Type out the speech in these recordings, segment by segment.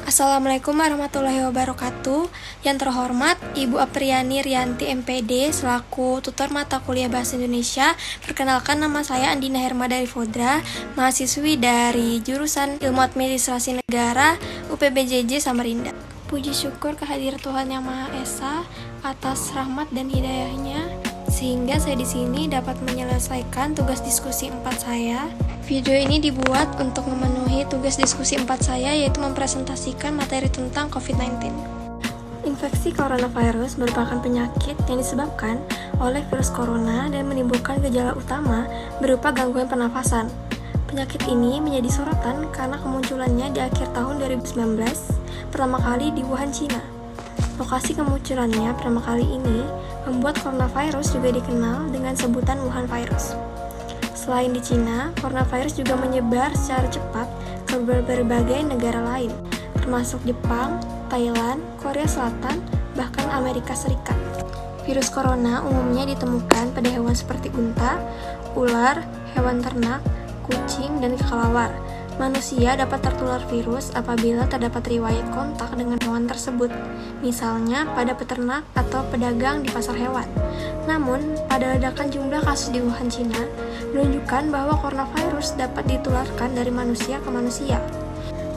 Assalamualaikum warahmatullahi wabarakatuh. Yang terhormat Ibu Apriani Rianti MPD selaku tutor mata kuliah Bahasa Indonesia. Perkenalkan, nama saya Andina Hermadari Fodra, mahasiswi dari jurusan Ilmu Administrasi Negara UPBJJ Samarinda. Puji syukur kehadirat Tuhan Yang Maha Esa atas rahmat dan hidayahnya sehingga saya di sini dapat menyelesaikan tugas diskusi 4 saya. Video ini dibuat untuk memenuhi tugas diskusi 4 saya, yaitu mempresentasikan materi tentang COVID-19. Infeksi coronavirus merupakan penyakit yang disebabkan oleh virus corona dan menimbulkan gejala utama berupa gangguan pernafasan. Penyakit ini menjadi sorotan karena kemunculannya di akhir tahun 2019 pertama kali di Wuhan, Cina. Lokasi kemunculannya pertama kali ini membuat coronavirus juga dikenal dengan sebutan Wuhan virus. Selain di Cina, coronavirus juga menyebar secara cepat ke berbagai negara lain, termasuk Jepang, Thailand, Korea Selatan, bahkan Amerika Serikat. Virus corona umumnya ditemukan pada hewan seperti unta, ular, hewan ternak, kucing, dan kelelawar. Manusia dapat tertular virus apabila terdapat riwayat kontak dengan hewan tersebut, misalnya pada peternak atau pedagang di pasar hewan. Namun, pada ledakan jumlah kasus di Wuhan, Cina, menunjukkan bahwa coronavirus dapat ditularkan dari manusia ke manusia.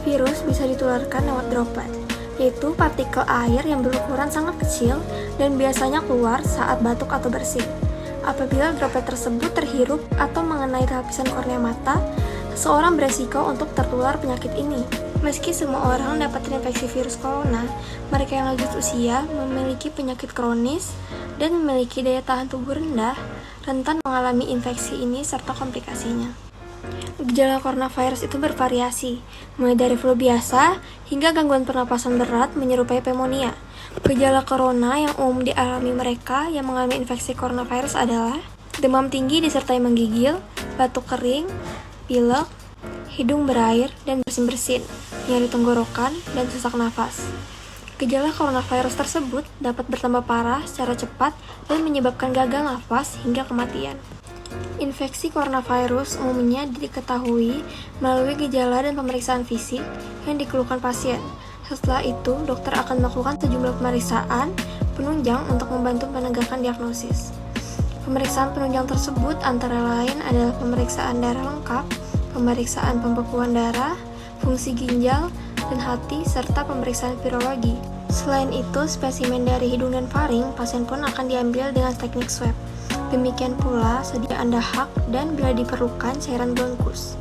Virus bisa ditularkan lewat droplet, yaitu partikel air yang berukuran sangat kecil dan biasanya keluar saat batuk atau bersin. Apabila droplet tersebut terhirup atau mengenai lapisan kornea mata, seseorang beresiko untuk tertular penyakit ini. Meski semua orang dapat terinfeksi virus corona, mereka yang lanjut usia, memiliki penyakit kronis, dan memiliki daya tahan tubuh rendah, rentan mengalami infeksi ini serta komplikasinya. Gejala coronavirus itu bervariasi, mulai dari flu biasa hingga gangguan pernapasan berat menyerupai pneumonia. Gejala corona yang umum dialami mereka yang mengalami infeksi coronavirus adalah demam tinggi disertai menggigil, batuk kering, pilek, hidung berair dan bersin-bersin, nyeri tenggorokan, dan sesak nafas. Gejala coronavirus tersebut dapat bertambah parah secara cepat dan menyebabkan gagal nafas hingga kematian. Infeksi coronavirus umumnya diketahui melalui gejala dan pemeriksaan fisik yang dikeluhkan pasien. Setelah itu, dokter akan melakukan sejumlah pemeriksaan penunjang untuk membantu penegakan diagnosis. Pemeriksaan penunjang tersebut antara lain adalah pemeriksaan darah lengkap, pemeriksaan pembekuan darah, fungsi ginjal, dan hati, serta pemeriksaan virologi. Selain itu, spesimen dari hidung dan faring pasien pun akan diambil dengan teknik swab. Demikian pula sediaan dahak dan bila diperlukan cairan bronkus.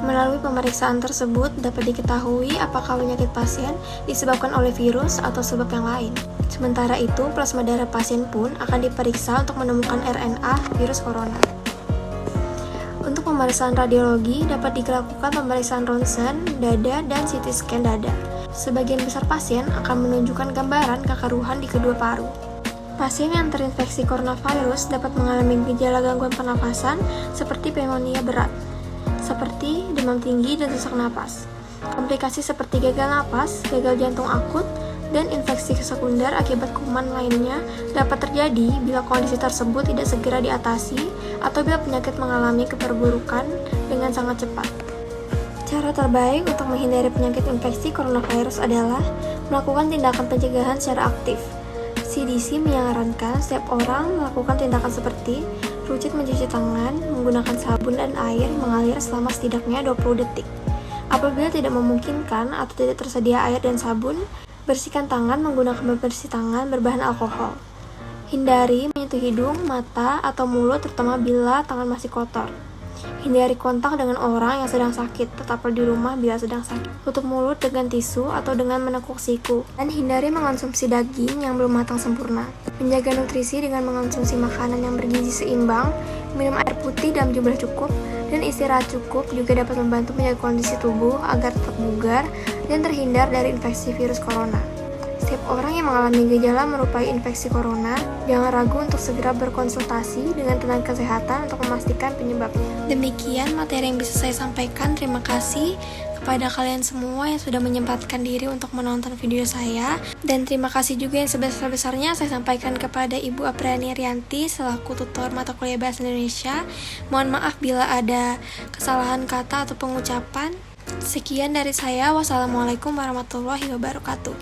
Melalui pemeriksaan tersebut dapat diketahui apakah penyakit pasien disebabkan oleh virus atau sebab yang lain. Sementara itu, plasma darah pasien pun akan diperiksa untuk menemukan RNA virus corona. Untuk pemeriksaan radiologi dapat dilakukan pemeriksaan ronsen, dada, dan CT scan dada. Sebagian besar pasien akan menunjukkan gambaran kekaruhan di kedua paru. Pasien yang terinfeksi coronavirus dapat mengalami gejala gangguan pernafasan seperti pneumonia berat, seperti demam tinggi dan sesak napas. Komplikasi seperti gagal napas, gagal jantung akut, dan infeksi sekunder akibat kuman lainnya dapat terjadi bila kondisi tersebut tidak segera diatasi atau bila penyakit mengalami keperburukan dengan sangat cepat. Cara terbaik untuk menghindari penyakit infeksi coronavirus adalah melakukan tindakan pencegahan secara aktif. CDC menyarankan setiap orang melakukan tindakan seperti rutin mencuci tangan, menggunakan sabun dan air mengalir selama setidaknya 20 detik. Apabila tidak memungkinkan atau tidak tersedia air dan sabun, bersihkan tangan menggunakan pembersih tangan berbahan alkohol. Hindari menyentuh hidung, mata, atau mulut terutama bila tangan masih kotor. Hindari kontak dengan orang yang sedang sakit, tetaplah di rumah bila sedang sakit. Tutup mulut dengan tisu atau dengan menekuk siku. Dan hindari mengonsumsi daging yang belum matang sempurna. Menjaga nutrisi dengan mengonsumsi makanan yang bergizi seimbang, minum air putih dalam jumlah cukup, dan istirahat cukup juga dapat membantu menjaga kondisi tubuh agar tetap bugar dan terhindar dari infeksi virus corona. Setiap orang yang mengalami gejala merupai infeksi corona, jangan ragu untuk segera berkonsultasi dengan tenaga kesehatan untuk memastikan penyebabnya. Demikian materi yang bisa saya sampaikan. Terima kasih kepada kalian semua yang sudah menyempatkan diri untuk menonton video saya. Dan terima kasih juga yang sebesar-besarnya saya sampaikan kepada Ibu Apriani Rianti selaku tutor mata kuliah Bahasa Indonesia. Mohon maaf bila ada kesalahan kata atau pengucapan. Sekian dari saya. Wassalamualaikum warahmatullahi wabarakatuh.